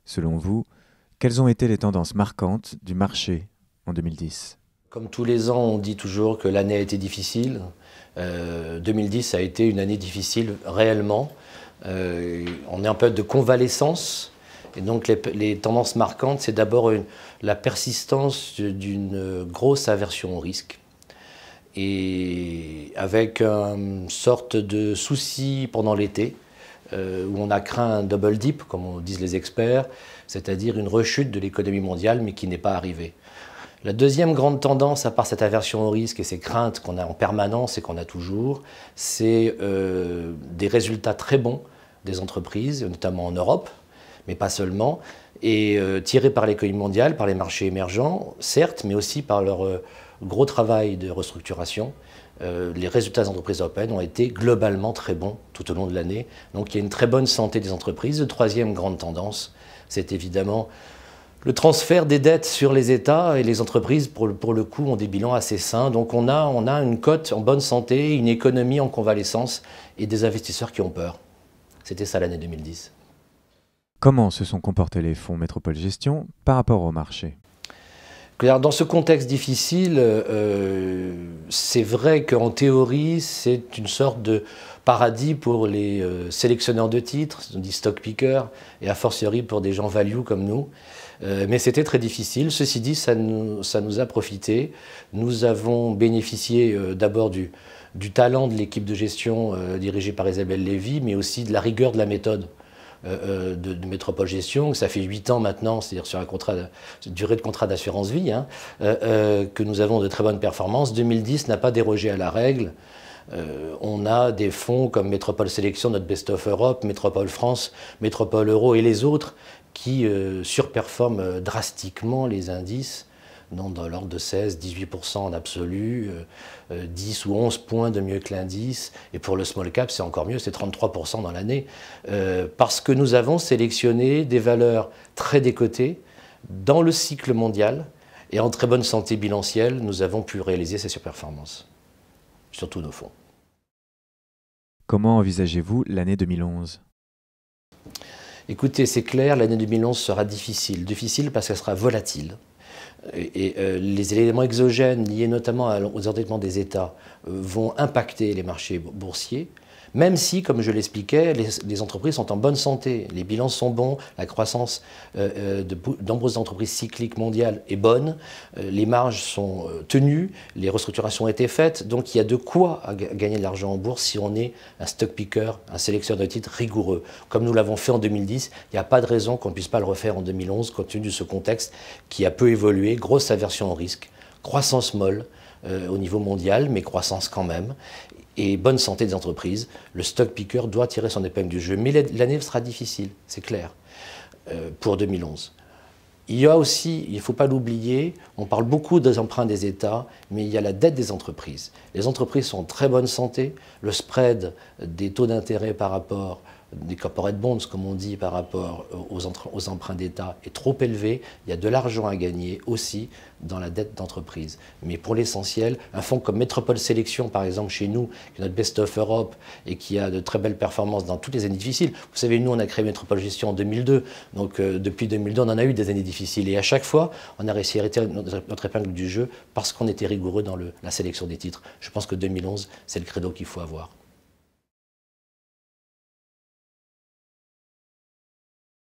Selon vous, quelles ont été les tendances marquantes du marché en 2010? Comme tous les ans, on dit toujours que l'année a été difficile. 2010 a été une année difficile réellement. On est en période de convalescence. Et donc les tendances marquantes, c'est d'abord la persistance d'une grosse aversion au risque. Et avec une sorte de souci pendant l'été, où on a craint un double dip, comme disent les experts, c'est-à-dire une rechute de l'économie mondiale, mais qui n'est pas arrivée. La deuxième grande tendance, à part cette aversion au risque et ces craintes qu'on a en permanence et qu'on a toujours, c'est des résultats très bons des entreprises, notamment en Europe, mais pas seulement, et tirés par l'économie mondiale, par les marchés émergents, certes, mais aussi par leur gros travail de restructuration. Les résultats des entreprises européennes ont été globalement très bons tout au long de l'année. Donc il y a une très bonne santé des entreprises. La troisième grande tendance, c'est évidemment le transfert des dettes sur les États, et les entreprises, pour le coup, ont des bilans assez sains. Donc on a une cote en bonne santé, une économie en convalescence et des investisseurs qui ont peur. C'était ça l'année 2010. Comment se sont comportés les fonds Métropole Gestion par rapport au marché? Dans ce contexte difficile, c'est vrai qu'en théorie, c'est une sorte de paradis pour les sélectionneurs de titres, on dit stock pickers, et a fortiori pour des gens value comme nous. Mais c'était très difficile. Ceci dit, ça nous a profité. Nous avons bénéficié d'abord du talent de l'équipe de gestion dirigée par Isabelle Lévy, mais aussi de la rigueur de la méthode de Métropole Gestion. Ça fait 8 ans maintenant, c'est-à-dire sur durée de contrat d'assurance vie, hein, que nous avons de très bonnes performances. 2010 n'a pas dérogé à la règle. On a des fonds comme Métropole Sélection, notre Best of Europe, Métropole France, Métropole Euro et les autres qui surperforment drastiquement les indices, dans l'ordre de 16-18% en absolu, 10 ou 11 points de mieux que l'indice. Et pour le small cap, c'est encore mieux, c'est 33% dans l'année. Parce que nous avons sélectionné des valeurs très décotées dans le cycle mondial, et en très bonne santé bilancielle, nous avons pu réaliser ces surperformances sur tous nos fonds. Comment envisagez-vous l'année 2011? Écoutez, c'est clair, l'année 2011 sera difficile. Difficile parce qu'elle sera volatile. Et les éléments exogènes liés notamment aux endettements des États vont impacter les marchés boursiers, même si, comme je l'expliquais, les entreprises sont en bonne santé, les bilans sont bons, la croissance de nombreuses entreprises cycliques mondiales est bonne, les marges sont tenues, les restructurations ont été faites, donc il y a de quoi gagner de l'argent en bourse si on est un stock picker, un sélectionneur de titres rigoureux. Comme nous l'avons fait en 2010, il n'y a pas de raison qu'on ne puisse pas le refaire en 2011, compte tenu de ce contexte qui a peu évolué, grosse aversion au risque, croissance molle au niveau mondial, mais croissance quand même, et bonne santé des entreprises. Le stock picker doit tirer son épingle du jeu. Mais l'année sera difficile, c'est clair, pour 2011. Il y a aussi, il ne faut pas l'oublier, on parle beaucoup des emprunts des États, mais il y a la dette des entreprises. Les entreprises sont en très bonne santé. Le spread des taux d'intérêt par rapport des corporate bonds, comme on dit, par rapport aux emprunts d'État est trop élevé. Il y a de l'argent à gagner aussi dans la dette d'entreprise. Mais pour l'essentiel, un fonds comme Métropole Sélection, par exemple, chez nous, qui est notre Best of Europe et qui a de très belles performances dans toutes les années difficiles. Vous savez, nous, on a créé Métropole Gestion en 2002. Donc, depuis 2002, on en a eu des années difficiles. Et à chaque fois, on a réussi à retirer notre épingle du jeu parce qu'on était rigoureux dans la sélection des titres. Je pense que 2011, c'est le credo qu'il faut avoir.